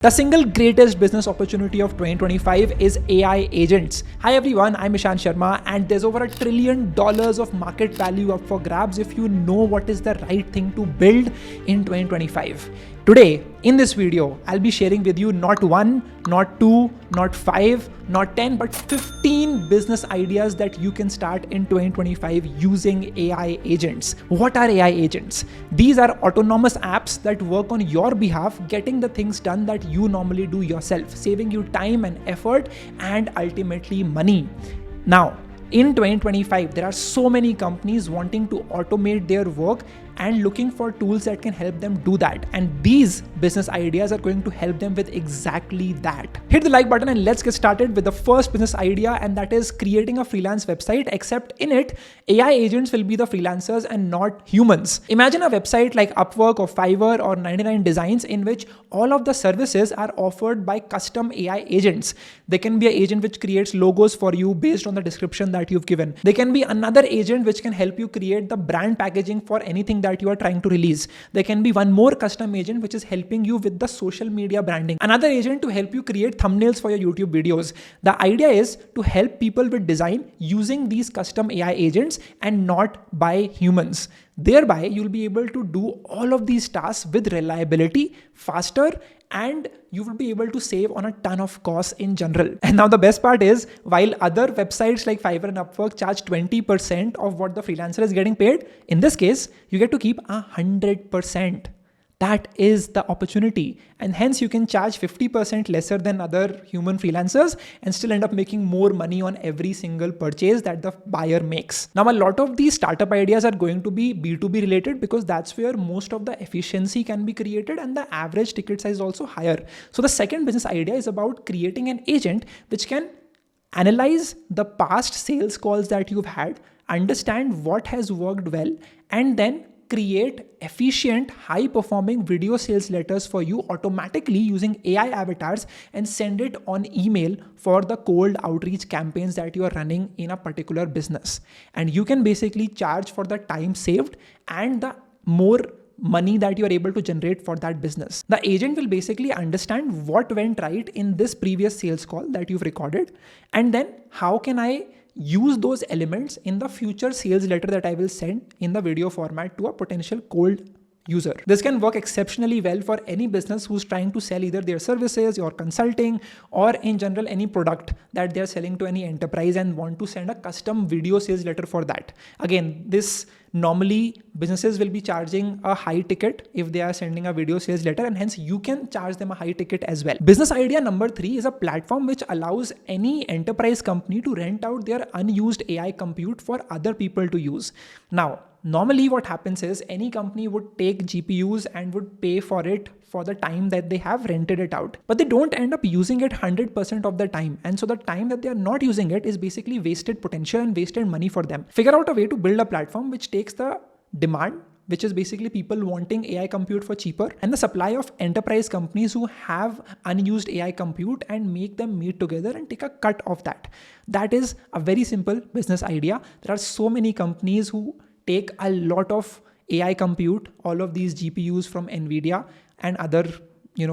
The single greatest business opportunity of 2025 is AI agents. Hi everyone, I'm Ishan Sharma, and there's over $1 trillion of market value up for grabs if you know what is the right thing to build in 2025. Today, in this video, I'll be sharing with you not one, not two, not five, not 10, but 15 business ideas that you can start in 2025 using AI agents. What are AI agents? These are autonomous apps that work on your behalf, getting the things done that you normally do yourself, saving you time and effort and ultimately money. Now, in 2025, there are so many companies wanting to automate their work and looking for tools that can help them do that. And these business ideas are going to help them with exactly that. Hit the like button and let's get started with the first business idea, and that is creating a freelance website, except in it, AI agents will be the freelancers and not humans. Imagine a website like Upwork or Fiverr or 99 Designs in which all of the services are offered by custom AI agents. There can be an agent which creates logos for you based on the description that you've given. There can be another agent which can help you create the brand packaging for anything that you are trying to release. There can be one more custom agent which is helping you with the social media branding. Another agent to help you create thumbnails for your YouTube videos. The idea is to help people with design using these custom AI agents and not by humans. Thereby, you'll be able to do all of these tasks with reliability, faster, and you will be able to save on a ton of costs in general. And now the best part is, while other websites like Fiverr and Upwork charge 20% of what the freelancer is getting paid, in this case, you get to keep 100%. That is the opportunity. And hence you can charge 50% lesser than other human freelancers and still end up making more money on every single purchase that the buyer makes. Now, a lot of these startup ideas are going to be B2B related because that's where most of the efficiency can be created and the average ticket size is also higher. So the second business idea is about creating an agent which can analyze the past sales calls that you've had, understand what has worked well, and then create efficient, high-performing video sales letters for you automatically using AI avatars and send it on email for the cold outreach campaigns that you are running in a particular business. And you can basically charge for the time saved and the more money that you are able to generate for that business. The agent will basically understand what went right in this previous sales call that you've recorded, and then how can I use those elements in the future sales letter that I will send in the video format to a potential cold user. This can work exceptionally well for any business who's trying to sell either their services or consulting or in general any product that they're selling to any enterprise and want to send a custom video sales letter for that. Again, this normally businesses will be charging a high ticket if they are sending a video sales letter, and hence you can charge them a high ticket as well. Business idea number 3 is a platform which allows any enterprise company to rent out their unused AI compute for other people to use. Now, normally what happens is any company would take GPUs and would pay for it for the time that they have rented it out, but they don't end up using it 100% of the time. And so the time that they are not using it is basically wasted potential and wasted money for them. Figure out a way to build a platform which takes the demand, which is basically people wanting AI compute for cheaper, and the supply of enterprise companies who have unused AI compute and make them meet together and take a cut of that. That is a very simple business idea. There are so many companies who take a lot of AI compute, all of these GPUs from NVIDIA and other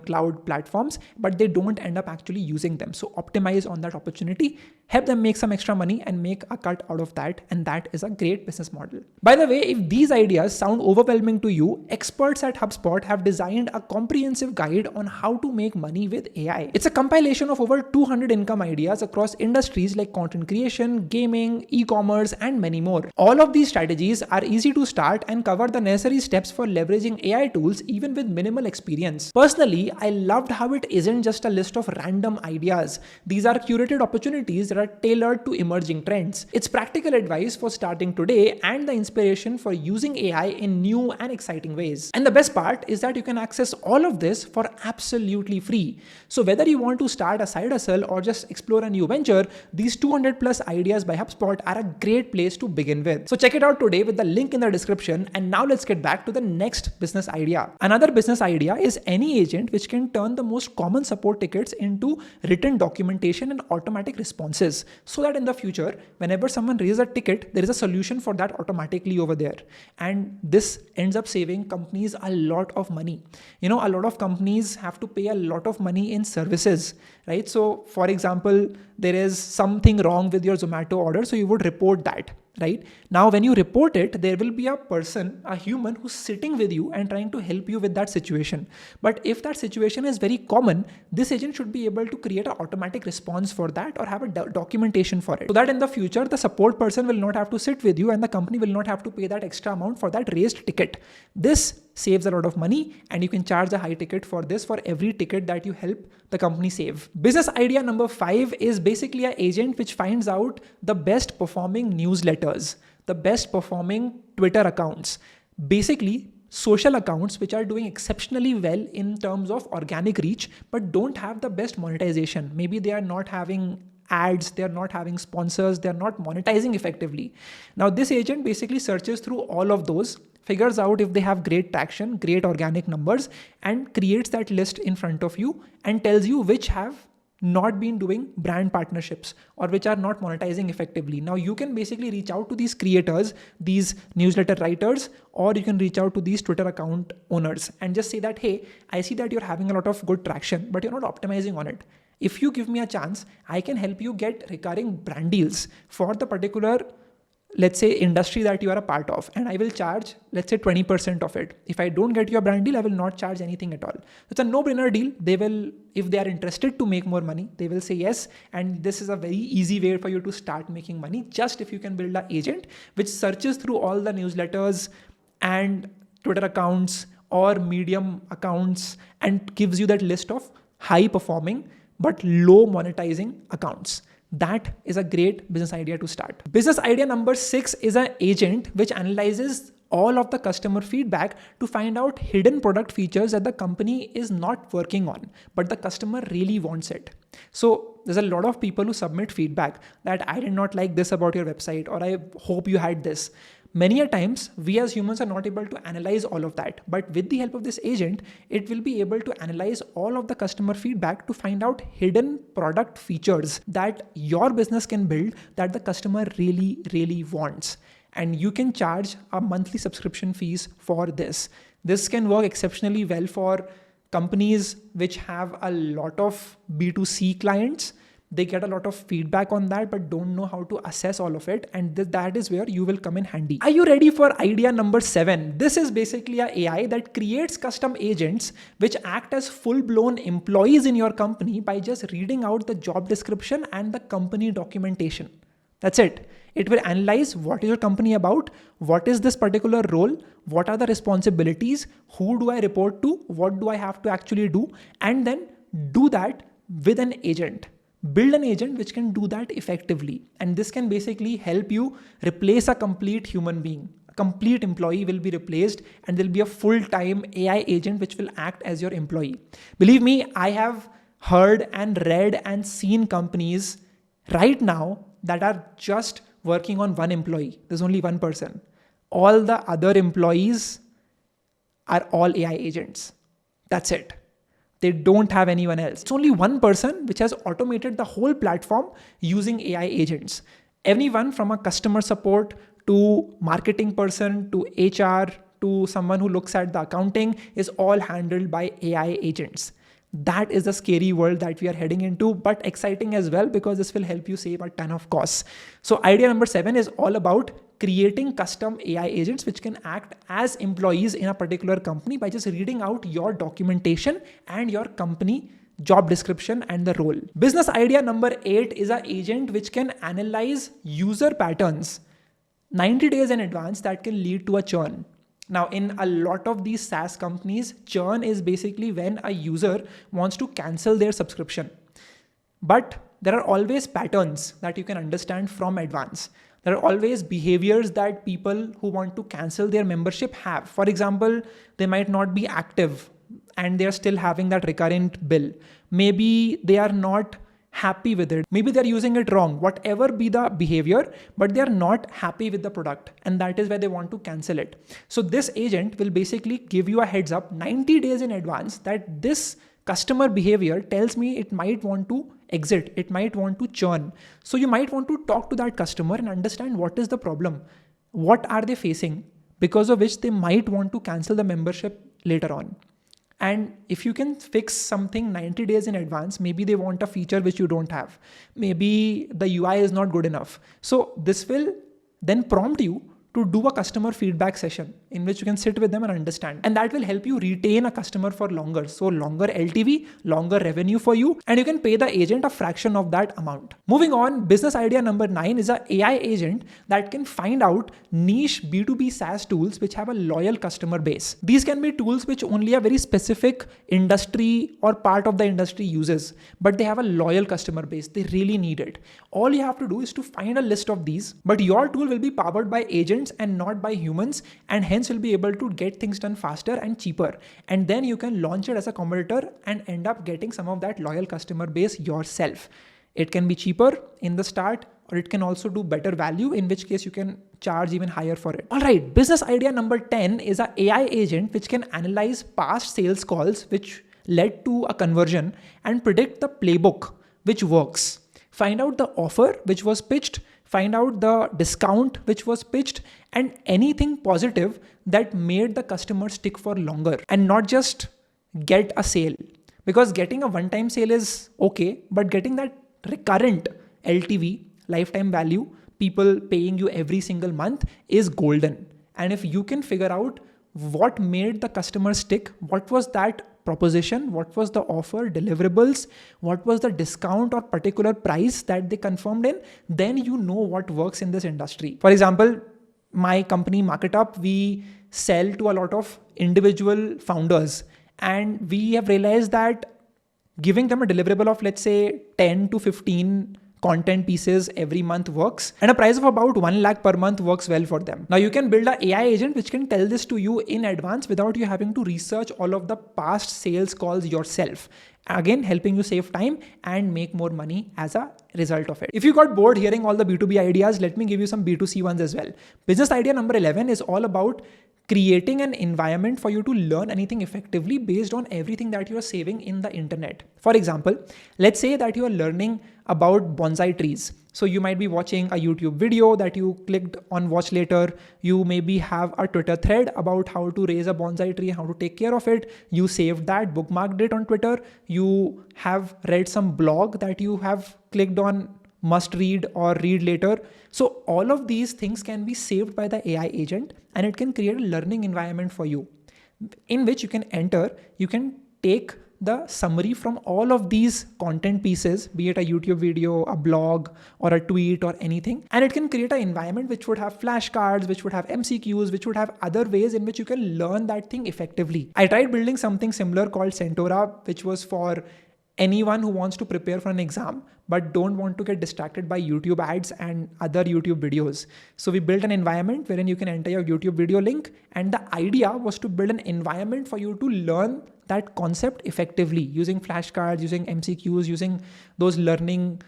cloud platforms, but they don't end up actually using them. So optimize on that opportunity, help them make some extra money and make a cut out of that. And that is a great business model. By the way, if these ideas sound overwhelming to you, experts at HubSpot have designed a comprehensive guide on how to make money with AI. It's a compilation of over 200 income ideas across industries like content creation, gaming, e-commerce, and many more. All of these strategies are easy to start and cover the necessary steps for leveraging AI tools even with minimal experience. Personally, I loved how it isn't just a list of random ideas. These are curated opportunities that are tailored to emerging trends. It's practical advice for starting today and the inspiration for using AI in new and exciting ways. And the best part is that you can access all of this for absolutely free. So whether you want to start a side hustle or just explore a new venture, these 200 plus ideas by HubSpot are a great place to begin with. So check it out today with the link in the description. And now let's get back to the next business idea. Another business idea is any agent agent which can turn the most common support tickets into written documentation and automatic responses, so that in the future, whenever someone raises a ticket, there is a solution for that automatically over there. And this ends up saving companies a lot of money. A lot of companies have to pay a lot of money in services, right? So for example, there is something wrong with your Zomato order, so you would report that. Right now, when you report it, there will be a human who's sitting with you and trying to help you with that situation. But if that situation is very common, this agent should be able to create an automatic response for that or have a documentation for it, so that in the future, the support person will not have to sit with you and the company will not have to pay that extra amount for that raised ticket. This saves a lot of money, and you can charge a high ticket for this for every ticket that you help the company save. Business idea number 5 is basically an agent which finds out the best performing newsletters, the best performing Twitter accounts, basically social accounts which are doing exceptionally well in terms of organic reach, but don't have the best monetization. Maybe they are not having ads, they're not having sponsors, they're not monetizing effectively. Now, this agent basically searches through all of those, figures out if they have great traction, great organic numbers, and creates that list in front of you and tells you which have not been doing brand partnerships or which are not monetizing effectively. Now you can basically reach out to these creators, these newsletter writers, or you can reach out to these Twitter account owners and just say that, hey, I see that you're having a lot of good traction, but you're not optimizing on it. If you give me a chance, I can help you get recurring brand deals for the particular, let's say, industry that you are a part of. And I will charge, let's say, 20% of it. If I don't get your brand deal, I will not charge anything at all. It's a no-brainer deal. They will, if they are interested to make more money, they will say yes. And this is a very easy way for you to start making money. Just if you can build an agent which searches through all the newsletters and Twitter accounts or Medium accounts and gives you that list of high performing but low monetizing accounts. That is a great business idea to start. Business idea number 6 is an agent which analyzes all of the customer feedback to find out hidden product features that the company is not working on, but the customer really wants it. So there's a lot of people who submit feedback that I did not like this about your website, or I hope you had this. Many a times, we as humans are not able to analyze all of that. But with the help of this agent, it will be able to analyze all of the customer feedback to find out hidden product features that your business can build that the customer really, really wants. And you can charge a monthly subscription fees for this. This can work exceptionally well for companies which have a lot of B2C clients. They get a lot of feedback on that, but don't know how to assess all of it. And that is where you will come in handy. Are you ready for idea number 7? This is basically an AI that creates custom agents which act as full-blown employees in your company by just reading out the job description and the company documentation. That's it. It will analyze what is your company about, what is this particular role, what are the responsibilities, who do I report to, what do I have to actually do, and then do that with an agent. Build an agent which can do that effectively. And this can basically help you replace a complete human being. A complete employee will be replaced and there'll be a full-time AI agent which will act as your employee. Believe me, I have heard and read and seen companies right now that are just working on one employee. There's only one person. All the other employees are all AI agents. That's it. They don't have anyone else. It's only one person which has automated the whole platform using AI agents. Everyone from a customer support to marketing person to HR to someone who looks at the accounting is all handled by AI agents. That is the scary world that we are heading into, but exciting as well because this will help you save a ton of costs. So idea number 7 is all about creating custom AI agents which can act as employees in a particular company by just reading out your documentation and your company job description and the role. Business idea number 8 is an agent which can analyze user patterns 90 days in advance that can lead to a churn. Now, in a lot of these SaaS companies, churn is basically when a user wants to cancel their subscription. But there are always patterns that you can understand from advance. There are always behaviors that people who want to cancel their membership have. For example, they might not be active and they're still having that recurrent bill. Maybe they are not happy with it. Maybe they're using it wrong, whatever be the behavior, but they're not happy with the product. And that is why they want to cancel it. So this agent will basically give you a heads up 90 days in advance that this customer behavior tells me it might want to exit, it might want to churn. So you might want to talk to that customer and understand what is the problem, what are they facing, because of which they might want to cancel the membership later on. And if you can fix something 90 days in advance, maybe they want a feature which you don't have. Maybe the UI is not good enough. So this will then prompt you to do a customer feedback session in which you can sit with them and understand. And that will help you retain a customer for longer. So longer LTV, longer revenue for you, and you can pay the agent a fraction of that amount. Moving on, business idea number 9 is an AI agent that can find out niche B2B SaaS tools which have a loyal customer base. These can be tools which only a very specific industry or part of the industry uses, but they have a loyal customer base. They really need it. All you have to do is to find a list of these, but your tool will be powered by agents and not by humans, and hence will be able to get things done faster and cheaper. And then you can launch it as a competitor and end up getting some of that loyal customer base yourself. It can be cheaper in the start, or it can also do better value, in which case you can charge even higher for it. All right, business idea number 10 is an AI agent which can analyze past sales calls which led to a conversion and predict the playbook which works. Find out the offer which was pitched, find out the discount which was pitched, and anything positive that made the customer stick for longer and not just get a sale. Because getting a one-time sale is okay, but getting that recurrent LTV, lifetime value, people paying you every single month is golden. And if you can figure out what made the customer stick, what was that proposition, what was the offer, deliverables, what was the discount or particular price that they confirmed in, then you know what works in this industry. For example, my company MarketUp, we sell to a lot of individual founders, and we have realized that giving them a deliverable of, let's say, 10 to 15 content pieces every month works, and a price of about 1 lakh per month works well for them. Now you can build an AI agent which can tell this to you in advance without you having to research all of the past sales calls yourself. Again, helping you save time and make more money as a result of it. If you got bored hearing all the B2B ideas, let me give you some B2C ones as well. Business idea number 11 is all about creating an environment for you to learn anything effectively based on everything that you are saving in the internet. For example, let's say that you are learning about bonsai trees. So you might be watching a YouTube video that you clicked on watch later. You maybe have a Twitter thread about how to raise a bonsai tree, how to take care of it. You saved that, bookmarked it on Twitter. You have read some blog that you have clicked on must read or read later. So all of these things can be saved by the AI agent, and it can create a learning environment for you in which you can enter, you can take the summary from all of these content pieces, be it a YouTube video, a blog, or a tweet or anything. And it can create an environment which would have flashcards, which would have MCQs, which would have other ways in which you can learn that thing effectively. I tried building something similar called Centaura, which was for anyone who wants to prepare for an exam but don't want to get distracted by YouTube ads and other YouTube videos. So we built an environment wherein you can enter your YouTube video link, and the idea was to build an environment for you to learn that concept effectively using flashcards, using MCQs, using those learning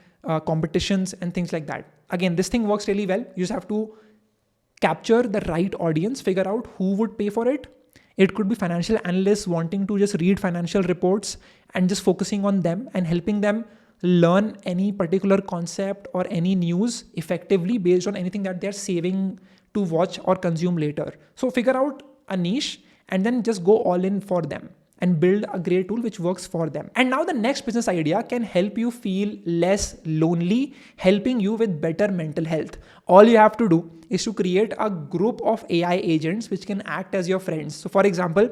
competitions and things like that. Again, this thing works really well. You just have to capture the right audience, figure out who would pay for it. It could be financial analysts wanting to just read financial reports and just focusing on them and helping them learn any particular concept or any news effectively based on anything that they're saving to watch or consume later. So figure out a niche and then just go all in for them and build a great tool which works for them. And now the next business idea can help you feel less lonely, helping you with better mental health. All you have to do is to create a group of AI agents which can act as your friends. So for example,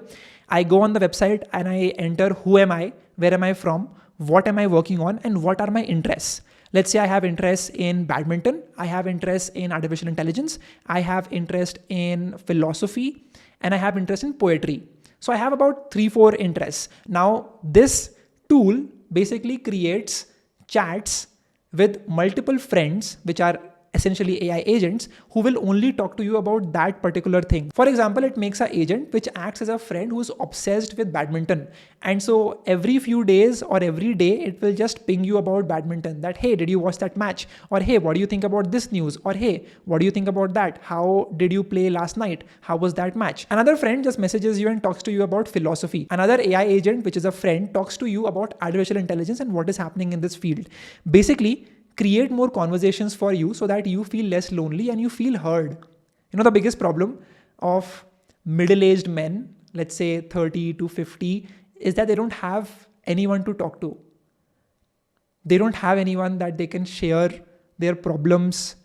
I go on the website and I enter who am I, where am I from, what am I working on, and what are my interests. Let's say I have interest in badminton, I have interest in artificial intelligence, I have interest in philosophy, and I have interest in poetry. So I have about 3-4 interests. Now this tool basically creates chats with multiple friends which are essentially AI agents who will only talk to you about that particular thing. For example, it makes an agent which acts as a friend who's obsessed with badminton. And so every few days or every day, it will just ping you about badminton that, hey, did you watch that match? Or hey, what do you think about this news? Or hey, what do you think about that? How did you play last night? How was that match? Another friend just messages you and talks to you about philosophy. Another AI agent, which is a friend, talks to you about artificial intelligence and what is happening in this field. Basically, create more conversations for you so that you feel less lonely and you feel heard. The biggest problem of middle-aged men, let's say 30 to 50, is that they don't have anyone to talk to. They don't have anyone that they can share their problems.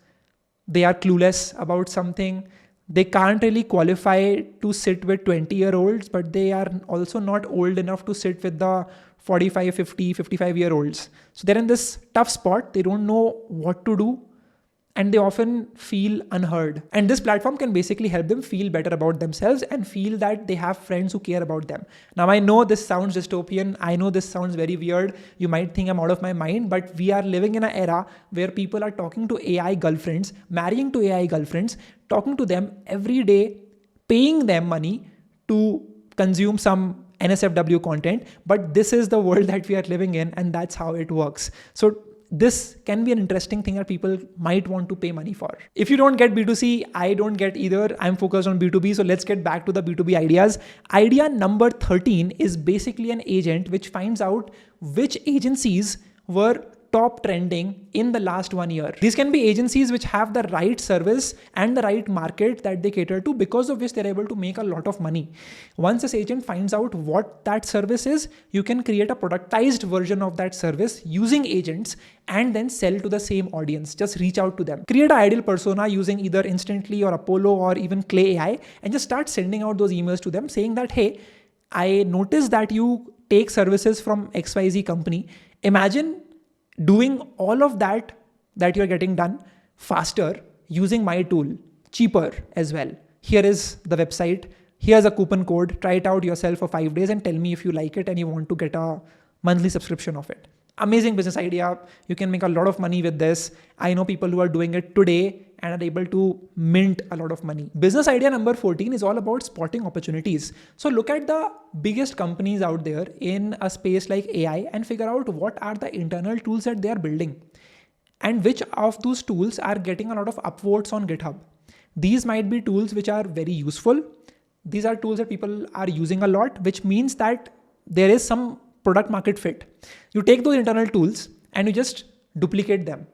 They are clueless about something. They can't really qualify to sit with 20-year-olds, but they are also not old enough to sit with the 45, 50, 55-year-olds. So they're in this tough spot. They don't know what to do, and they often feel unheard. And this platform can basically help them feel better about themselves and feel that they have friends who care about them. Now, I know this sounds dystopian. I know this sounds very weird. You might think I'm out of my mind, but we are living in an era where people are talking to AI girlfriends, marrying to AI girlfriends, talking to them every day, paying them money to consume some NSFW content. But this is the world that we are living in, and that's how it works. So this can be an interesting thing that people might want to pay money for. If you don't get B2C, I don't get either. I'm focused on B2B. So let's get back to the B2B ideas. Idea number 13 is basically an agent which finds out which agencies were top trending in the last 1 year. These can be agencies which have the right service and the right market that they cater to, because of which they're able to make a lot of money. Once this agent finds out what that service is, you can create a productized version of that service using agents and then sell to the same audience. Just reach out to them. Create an ideal persona using either Instantly or Apollo or even Clay AI, and just start sending out those emails to them saying that, hey, I noticed that you take services from XYZ company. Imagine doing all of that you're getting done faster using my tool, cheaper as well. Here is the website. Here's a coupon code. Try it out yourself for 5 days and tell me if you like it and you want to get a monthly subscription of it. Amazing business idea. You can make a lot of money with this. I know people who are doing it today and are able to mint a lot of money. Business idea number 14 is all about spotting opportunities. So look at the biggest companies out there in a space like AI and figure out what are the internal tools that they are building and which of those tools are getting a lot of upvotes on GitHub. These might be tools which are very useful. These are tools that people are using a lot, which means that there is some product market fit. You take those internal tools and you just duplicate them.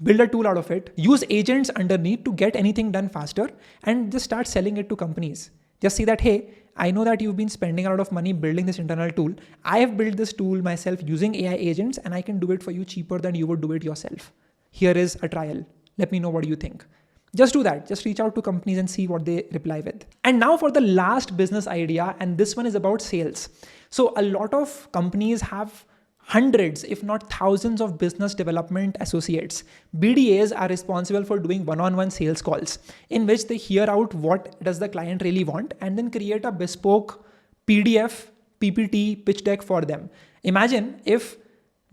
Build a tool out of it, use agents underneath to get anything done faster, and just start selling it to companies. Just see that, hey, I know that you've been spending a lot of money building this internal tool. I have built this tool myself using AI agents, and I can do it for you cheaper than you would do it yourself. Here is a trial. Let me know what you think. Just do that. Just reach out to companies and see what they reply with. And now for the last business idea, and this one is about sales. So a lot of companies have hundreds, if not thousands of business development associates. BDAs are responsible for doing one-on-one sales calls in which they hear out what does the client really want and then create a bespoke PDF, PPT, pitch deck for them. Imagine if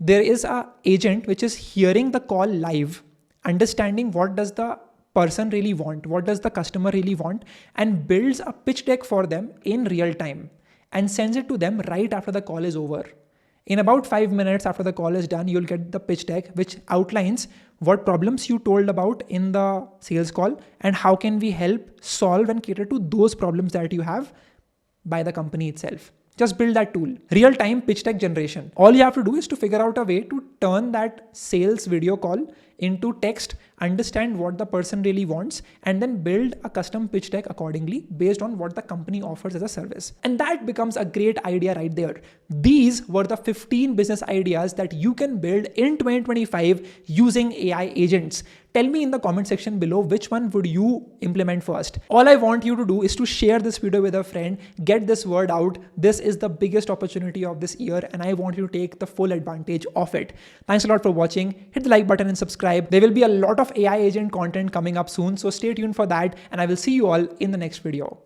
there is an agent which is hearing the call live, understanding what does the person really want, what does the customer really want, and builds a pitch deck for them in real time and sends it to them right after the call is over. In about 5 minutes after the call is done, you'll get the pitch deck, which outlines what problems you told about in the sales call and how can we help solve and cater to those problems that you have by the company itself. Just build that tool. Real-time pitch deck generation. All you have to do is to figure out a way to turn that sales video call into text, understand what the person really wants, and then build a custom pitch deck accordingly based on what the company offers as a service. And that becomes a great idea right there. These were the 15 business ideas that you can build in 2025 using AI agents. Tell me in the comment section below which one would you implement first. All I want you to do is to share this video with a friend, get this word out. This is the biggest opportunity of this year and I want you to take the full advantage of it. Thanks a lot for watching. Hit the like button and subscribe. There will be a lot of AI agent content coming up soon, so stay tuned for that and I will see you all in the next video.